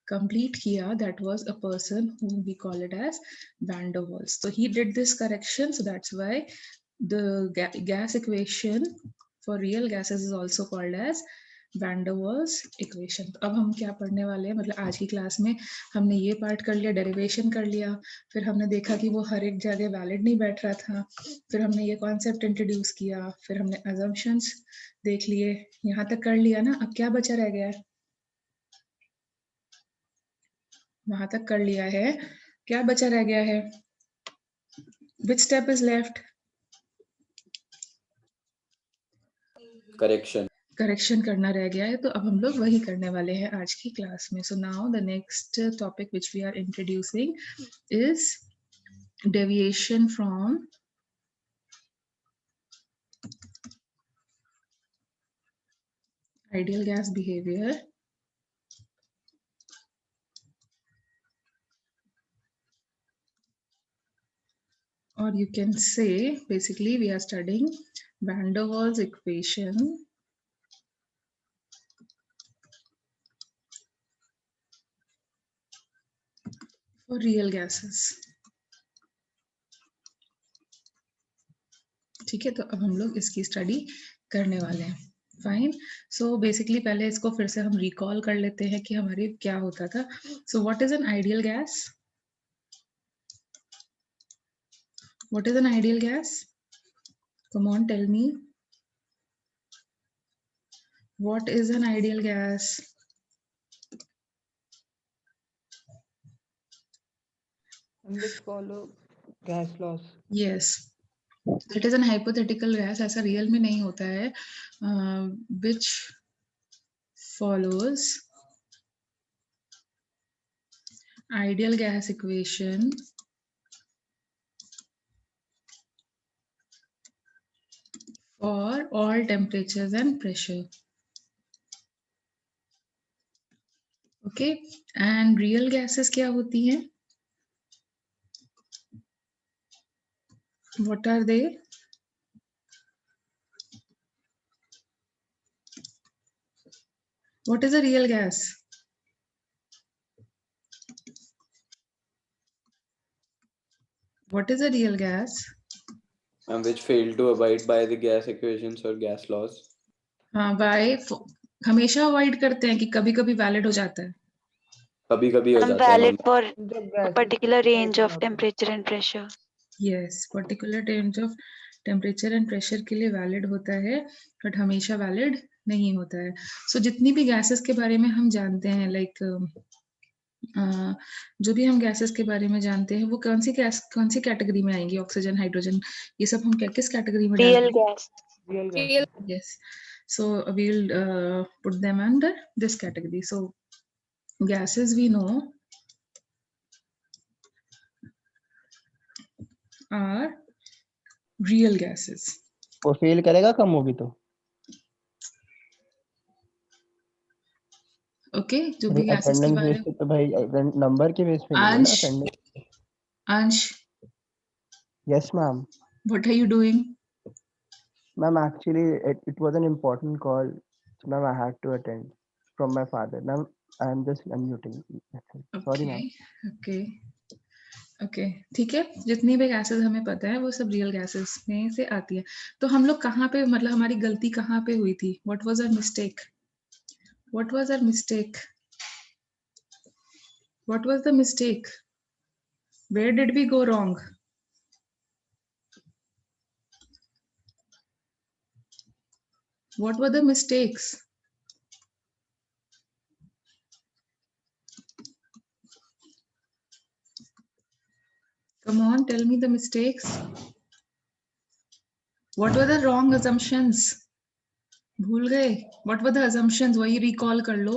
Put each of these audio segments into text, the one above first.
complete kiya, that was a person whom we call it as van der Waals. So he did this correction, so that's why the gas equation for real gases is also called as van der Waals equation. तो अब हम क्या पढ़ने वाले हैं, मतलब आज की क्लास में हमने ये पार्ट कर लिया, डेरिवेशन कर लिया, फिर हमने देखा कि वो हर एक जगह वैलिड नहीं बैठ रहा था, फिर हमने ये कॉन्सेप्ट इंट्रोड्यूस किया, फिर हमने अजम्पशंस देख लिए, यहाँ तक कर लिया ना. अब क्या बचा रह गया है, वहां तक कर लिया है, क्या बचा रह गया है, which step is left, correction करना रह गया है. तो अब हम लोग वही करने वाले हैं आज की क्लास में. So now the next topic which we are introducing is deviation from ideal gas behavior or you can say basically we are studying van der Waals equation for real gases. ठीक है, तो अब हम लोग इसकी study करने वाले हैं. फाइन. सो बेसिकली पहले इसको फिर से हम रिकॉल कर लेते हैं कि हमारी क्या होता था. So what is an ideal gas, what is an ideal gas, come on tell me, what is an ideal gas. which follow gas laws. Yes, it is an hypothetical gas, ऐसा real में नहीं होता है. Which follows ideal gas equation for all temperatures and pressure. Okay, and real gases क्या होती हैं? What are they? What is a real gas? What is a real gas? And which fail to abide by the gas equations or gas laws. हाँ, why? हमेशा avoid करते हैं कि कभी कभी वैलिड हो जाता है, कभी कभी हो जाता है. valid for जब a gas particular range of temperature and pressure. yes, particular range of temperature and pressure के लिए वैलिड होता है, बट हमेशा वैलिड नहीं होता है. सो जितनी भी गैसेस के बारे में हम जानते हैं, लाइक जो भी हम गैसेस के बारे में जानते हैं, वो कौन सी कैटेगरी में आएंगी, ऑक्सीजन, हाइड्रोजन, ये सब हम किस कैटेगरी में Real डालते हैं? gas. real gas. Yes, so we'll put them under this category. So gases we know are real gases. वो फेल करेगा कम होगी तो ओके, जो भी गैसेस के अटेंडेंस बारे बेस पे तो भाई नंबर के बेस पे नहीं है ना अंश, अटेंडेंस. अंश, yes ma'am. what are you doing? Ma'am actually it was an important call. Ma'am, I had to attend from my father. Ma'am, I am just unmuting. Sorry ma'am. Okay okay, ठीक है. जितनी भी gases हमें पता है वो सब real gases में से आती है. तो हम लोग कहाँ पे, मतलब हमारी गलती कहाँ पे हुई थी? What was our mistake? What was our mistake? What was the mistake? Where did we go wrong? What were the mistakes? Come on, tell me the mistakes. What were the wrong assumptions? भूल गए? What were the assumptions? वही recall कर लो.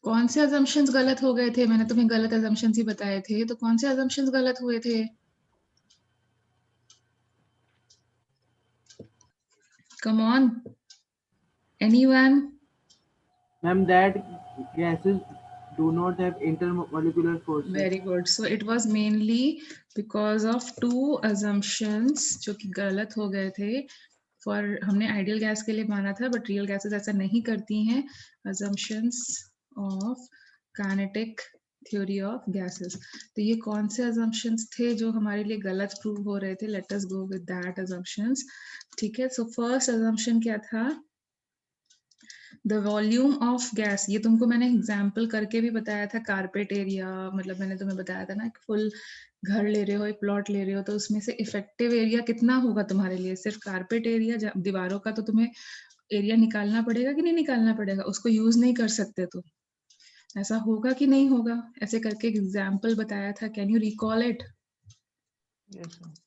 कौन से assumptions गलत हो गए थे? मैंने तुम्हें गलत assumptions ही बताए थे, तो कौन से assumptions गलत हुए थे? Come on. Anyone? Ma'am, that gases do not have intermolecular forces. Very good. So it was mainly because of two assumptions जो कि गलत हो गए थे. फॉर हमने आइडियल गैस के लिए माना था, बट रियल गैसेस ऐसा नहीं करती हैं. assumptions of kinetic theory of gases. तो ये कौन से assumptions थे जो हमारे लिए गलत प्रूव हो रहे थे? Let us go with that assumptions. ठीक है, so first assumption क्या था? The volume of gas. ये तुमको मैंने एग्जाम्पल करके भी बताया था. कारपेट एरिया, मतलब मैंने तुम्हें बताया था ना, फुल घर ले रहे हो, एक प्लॉट ले रहे हो, तो उसमें से इफेक्टिव एरिया कितना होगा तुम्हारे लिए? सिर्फ कारपेट एरिया, दीवारों का तो तुम्हें एरिया निकालना पड़ेगा कि नहीं निकालना पड़ेगा? उसको यूज नहीं कर सकते तो ऐसा होगा कि नहीं होगा? ऐसे करके एग्जाम्पल बताया था. Can you recall it? Yes, ma'am.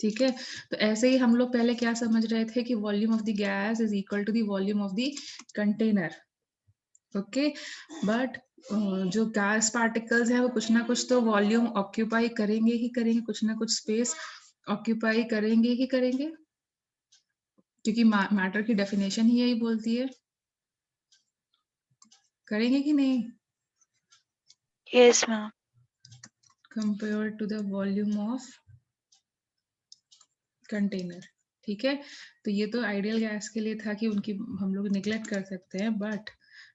ठीक है, तो ऐसे ही हम लोग पहले क्या समझ रहे थे कि volume of the gas is equal to the volume of the container. Okay, but जो गैस पार्टिकल्स है वो कुछ ना कुछ तो वॉल्यूम ऑक्यूपाई करेंगे ही करेंगे, कुछ ना कुछ स्पेस ऑक्यूपाई करेंगे ही करेंगे, क्योंकि मैटर की डेफिनेशन ही यही बोलती है. करेंगे कि नहीं? Yes, ma'am. Compare to the volume of container. ठीक है, तो ये तो आइडियल गैस के लिए था कि उनकी हम लोग निगलेक्ट कर सकते हैं, बट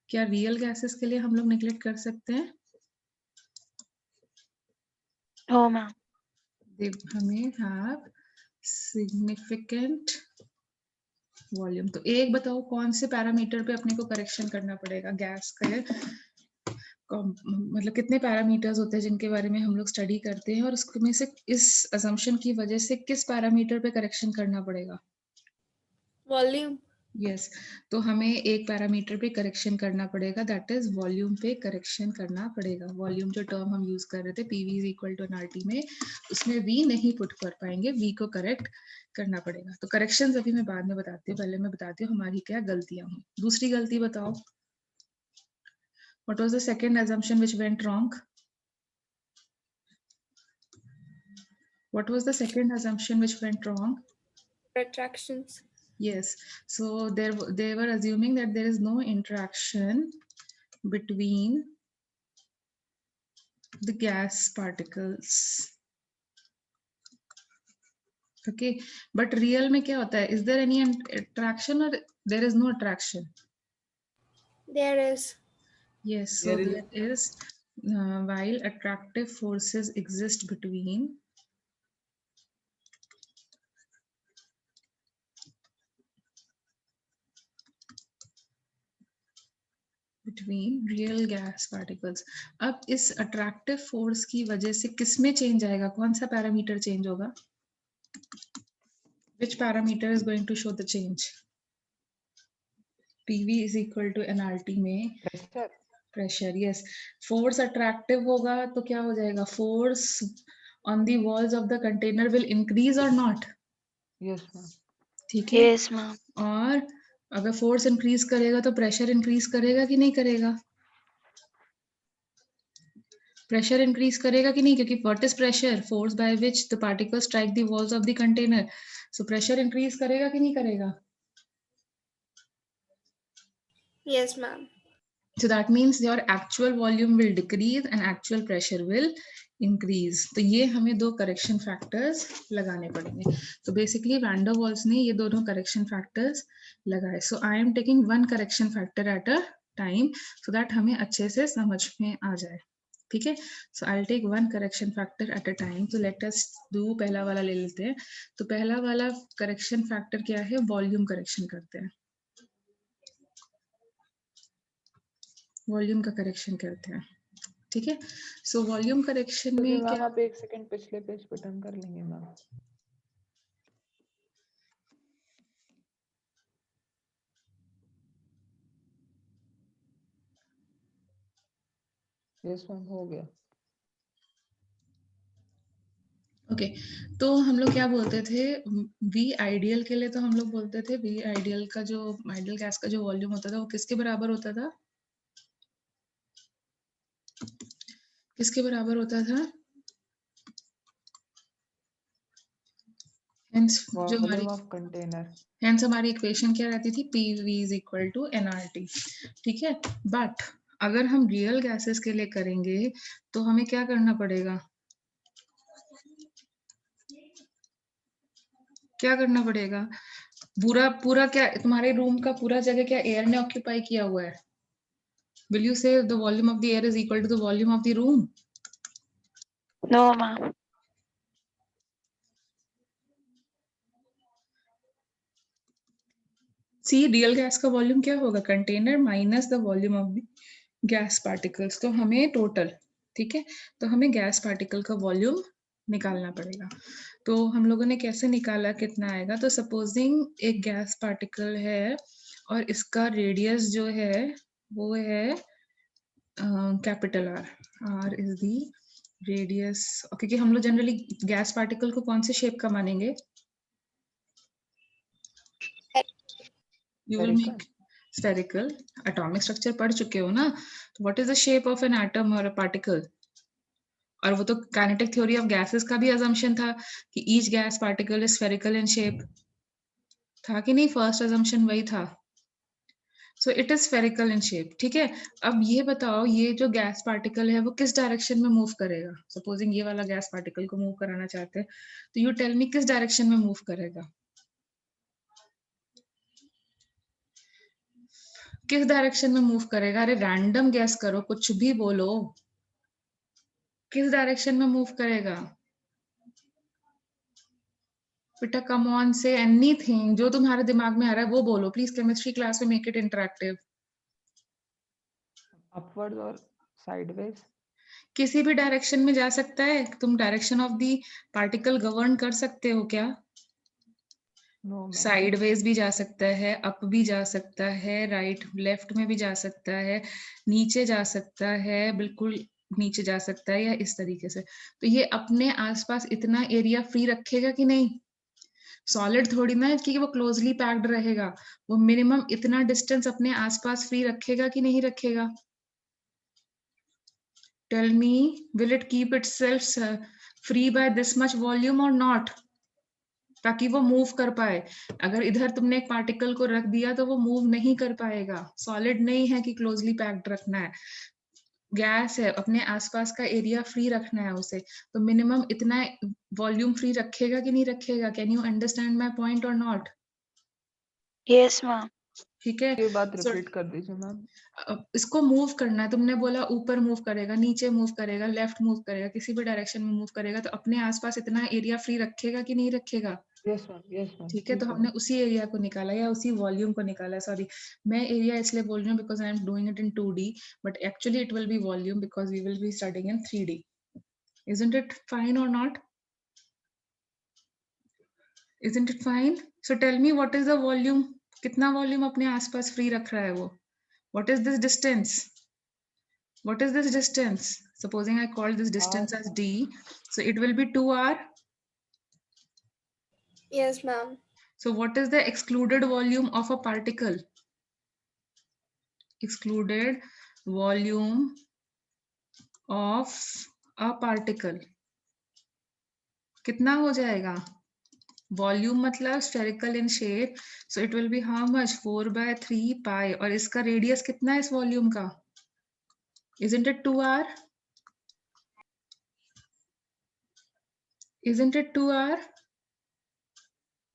क्या रियल गैसेस के लिए हम लोग निगलेक्ट कर सकते हैं? No, ma'am. They हमें have significant वॉल्यूम. तो एक बताओ कौन से पैरामीटर पे अपने को करेक्शन करना पड़ेगा? गैस का मतलब कितने पैरामीटर्स होते हैं जिनके बारे में हम लोग स्टडी करते हैं, और उसमें से इस असम्पशन की वजह से किस पैरामीटर पे करेक्शन करना पड़ेगा? वॉल्यूम. यस, तो हमें एक पैरामीटर पे करेक्शन करना पड़ेगा, दैट इज वॉल्यूम पे करेक्शन करना पड़ेगा. वॉल्यूम जो टर्म हम यूज कर रहे थे PV is equal to nRT में, उसमें वी नहीं पुट कर पाएंगे, वी को करेक्ट करना पड़ेगा. तो करेक्शंस अभी मैं बाद में बताती हूँ, पहले मैं बताती हूँ हमारी क्या गलतियां हुई. दूसरी गलती बताओ. What was the second assumption which went wrong? What was the second assumption which went wrong? Attractions. Yes, so they were assuming that there is no interaction between the gas particles. Okay, but real में क्या होता है? Is there any attraction or there is no attraction? There is. Yes, so There is- there is while attractive forces exist between real gas particles. अब इस attractive force की वजह से किसमें change आएगा? कौन सा पैरामीटर change होगा? Which parameter is going to show the change? PV is equal to nRT में Pressure. pressure. Yes, force attractive होगा तो क्या हो जाएगा? Force on the walls of the container will increase or not? Yes, ma'am. ठीक है, Yes, ma'am. और अगर फोर्स इंक्रीज करेगा तो प्रेशर इंक्रीज करेगा कि नहीं करेगा? प्रेशर इंक्रीज करेगा कि नहीं? क्योंकि what is pressure? Force by which the particle strike the walls of the container. So pressure increase करेगा कि नहीं करेगा? Yes, ma'am. So that means your actual volume will decrease and actual pressure will increase. तो ये हमें दो correction factors लगाने पड़ेंगे. तो बेसिकली वैन डर वाल्स ने ये दोनों करेक्शन फैक्टर्स लगाए. So I am taking one correction factor at a time so that हमें अच्छे से समझ में आ जाए. ठीक है, so I will take one correction factor at a time. तो लेट अस डू पहला वाला ले लेते हैं. तो पहला वाला करेक्शन फैक्टर क्या है? वॉल्यूम करेक्शन करते हैं. वॉल्यूम का करेक्शन करते हैं. ठीक है, सो वॉल्यूम करेक्शन में मैम क्या? आप एक सेकंड पिछले पेज पे टर्न कर लेंगे मैम. यस मैम, हो गया. ओके, तो हम लोग क्या बोलते थे? वी आइडियल के लिए तो हम लोग बोलते थे वी आइडियल का जो आइडियल गैस का जो वॉल्यूम होता था वो किसके बराबर होता था? किसके बराबर होता था? Hence, जो हमारी वॉल्यूम ऑफ कंटेनर. hence हमारी इक्वेशन क्या रहती थी? PV is equal to nRT. ठीक है, बट अगर हम रियल गैसेस के लिए करेंगे तो हमें क्या करना पड़ेगा? क्या करना पड़ेगा? पूरा पूरा क्या तुम्हारे रूम का पूरा जगह क्या एयर ने ऑक्यूपाई किया हुआ है? Will you say the volume of the air is equal to the volume of the room? No, ma'am. See real gas का वॉल्यूम क्या होगा? Container minus the volume of the gas particles. तो हमें total, ठीक है, तो हमें gas particle का वॉल्यूम निकालना पड़ेगा। तो हम लोगों ने कैसे निकाला, कितना आएगा? तो सपोजिंग एक गैस पार्टिकल है और इसका रेडियस जो है वो है capital R. R is the radius, क्योंकि हम लोग जनरली गैस पार्टिकल को कौन से शेप का मानेंगे? You will make spherical. Atomic structure पढ़ चुके हो ना? तो what is the shape of an atom or a particle? और वो तो kinetic theory of gases का भी assumption था कि each gas particle is spherical in shape. था कि नहीं? First assumption वही था. So it is spherical in shape. ठीक है, अब ये बताओ, ये जो गैस पार्टिकल है वो किस डायरेक्शन में मूव करेगा? सपोजिंग ये वाला गैस पार्टिकल को मूव कराना चाहते हैं, तो यू टेल मी किस डायरेक्शन में मूव करेगा? किस डायरेक्शन में मूव करेगा? अरे रैंडम गैस करो, कुछ भी बोलो, किस डायरेक्शन में मूव करेगा? बेटा कम ऑन से एनीथिंग, जो तुम्हारे दिमाग में आ रहा है वो बोलो प्लीज। केमिस्ट्री क्लास में मेक इट इंटरेक्टिव। अपवर्ड और साइडवेज। किसी भी डायरेक्शन में जा सकता है। तुम direction of the particle govern कर सकते हो क्या? No ma'am. साइडवेज भी जा सकता है, अप भी जा सकता है, राइट लेफ्ट में भी जा सकता है, नीचे जा सकता है, बिल्कुल नीचे जा सकता है, या इस तरीके से। तो ये अपने आसपास इतना एरिया फ्री रखेगा कि नहीं? सॉलिड थोड़ी ना है कि वो क्लोजली पैक्ड रहेगा, वो मिनिमम इतना डिस्टेंस अपने आसपास फ्री रखेगा कि नहीं रखेगा? Tell me, will it keep itself free by this much volume और नॉट, ताकि वो मूव कर पाए? अगर इधर तुमने एक पार्टिकल को रख दिया तो वो मूव नहीं कर पाएगा। सॉलिड नहीं है कि क्लोजली पैक्ड रखना है, गैस है, अपने आसपास का एरिया फ्री रखना है उसे, तो मिनिमम इतना वॉल्यूम फ्री रखेगा कि नहीं रखेगा? Can you understand my point और नॉट? Yes, ma'am. ठीक है, ये बात So, रिपीट कर दीजिए मैम। इसको मूव करना है। तुमने बोला ऊपर मूव करेगा, नीचे मूव करेगा, लेफ्ट मूव करेगा, किसी भी डायरेक्शन में मूव करेगा, तो अपने आसपास इतना एरिया फ्री रखेगा कि नहीं रखेगा? Yes ma'am, yes ma'am. ठीक है, तो हमने उसी एरिया को निकाला या उसी वॉल्यूम को निकाला। सॉरी, मैं एरिया इसलिए बोल रही हूँ because I am doing it in 2D, but actually it will be volume because we will be studying in 3D. Isn't it fine or not? Isn't it fine? So tell me what is the volume? कितना volume अपने आसपास free रख रहा है वो? What is this distance? What is this distance? Supposing I call this distance as D, so it will be 2R. Yes, ma'am. So what is the excluded volume of a particle? Excluded volume of a particle कितना हो जाएगा? Volume मतलब spherical in shape, so it will B how much? 4/3 पाई। और इसका radius कितना है इस volume का? Isn't it 2R? Isn't it 2R?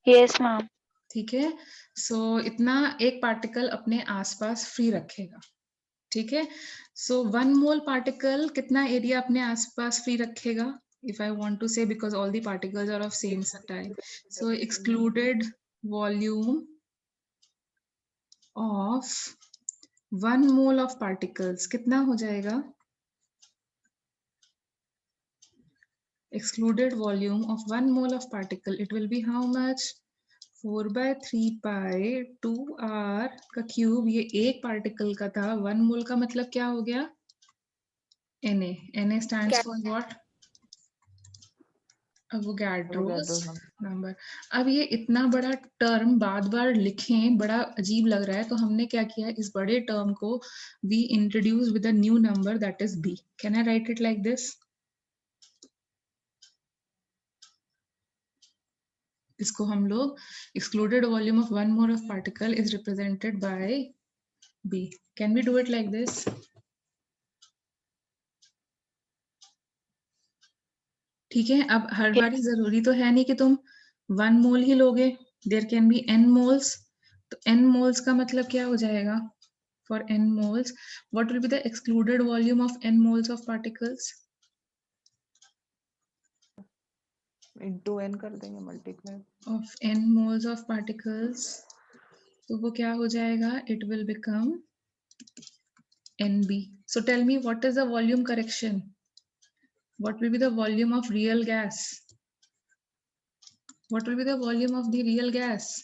Yes, ma'am. ठीक है, सो इतना एक पार्टिकल अपने आसपास फ्री रखेगा। ठीक है, सो 1 मोल पार्टिकल कितना एरिया अपने आसपास फ्री रखेगा? If I want to say, because all the particles are of same type, so excluded volume of 1 mole of particles कितना हो जाएगा? Excluded volume of 1 mole of particle, it will be how much? 4/3 pi 2R का cube. ये एक particle का था, 1 मोल का मतलब क्या हो गया? Na. Na stands for what? Avogadro's number. अब ये इतना बड़ा टर्म बार बार लिखें बड़ा अजीब लग रहा है, तो हमने क्या किया, इस बड़े टर्म को we introduce with a new number that is B. Can I write it like this? इसको हम लोग excluded volume of 1 mole of particle is represented by B. Can we do it like this? ठीक है, अब हर बारी जरूरी तो है नहीं कि तुम 1 मोल ही लोगे, there can be n moles. तो n moles का मतलब क्या हो जाएगा? For n moles, what will be the excluded volume of n moles of particles? into n कर देंगे multiply. Of n moles of particles, तो वो क्या हो जाएगा? It will become NB. So tell me, what is the volume correction? What will be the volume of real gas? What will be the volume of the real gas?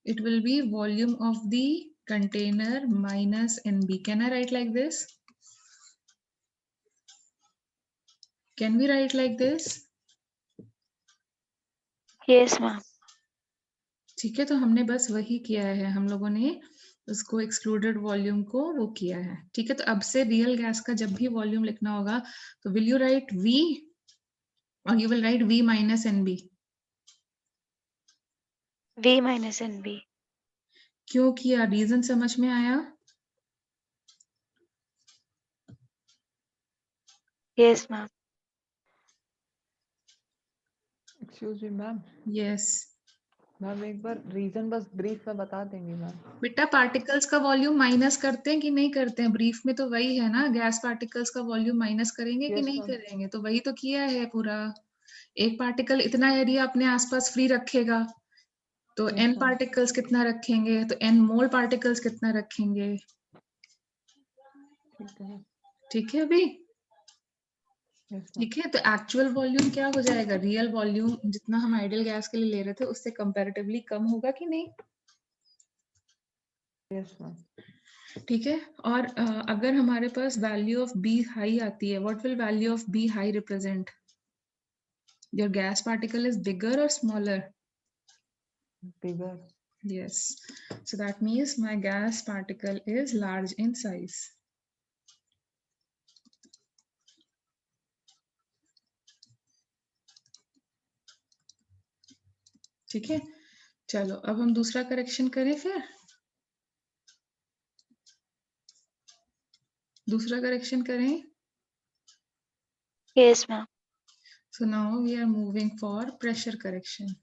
It will be volume of the container minus NB. Can I write like this? Can we write like this? Yes, ma'am. ठीक है, तो हमने बस वही किया है, हम लोगों ने उसको एक्सक्लूडेड वॉल्यूम को वो किया है. ठीक है, तो अब से रियल गैस का जब भी वॉल्यूम लिखना होगा तो विल यू राइट V और you will write V minus NB? V minus NB. क्यों किया? रीजन समझ में आया? Yes, ma'am. Excuse me ma'am. Yes ma'am एक बार रीजन बस ब्रीफ में बता देंगे मैम. बेटा, पार्टिकल्स का वॉल्यूम माइनस करते हैं कि नहीं करते हैं? ब्रीफ में तो वही है ना, गैस पार्टिकल्स का वॉल्यूम माइनस करेंगे कि Yes, नहीं ma'am. करेंगे? तो वही तो किया है पूरा. एक पार्टिकल इतना एरिया अपने आसपास फ्री रखेगा तो Yes, n ma'am. पार्टिकल्स कितना रखेंगे? तो n मोल पार्टिकल्स कितना रखेंगे? ठीक है. ठीक है अभी? Yes, ma'am. ठीक है, तो एक्चुअल वॉल्यूम क्या हो जाएगा? रियल वॉल्यूम जितना हम आइडियल गैस के लिए ले रहे थे उससे कंपैरेटिवली कम होगा कि नहीं? Yes, ma'am. ठीक है, और अगर हमारे पास वैल्यू ऑफ बी हाई आती है, what will value of B high represent? Your gas particle is bigger और smaller? Bigger. Yes, so that means my gas particle is large in size. ठीक है, चलो अब हम दूसरा करेक्शन करें फिर. दूसरा करेक्शन करें. Yes, ma'am. So now we are moving for pressure correction.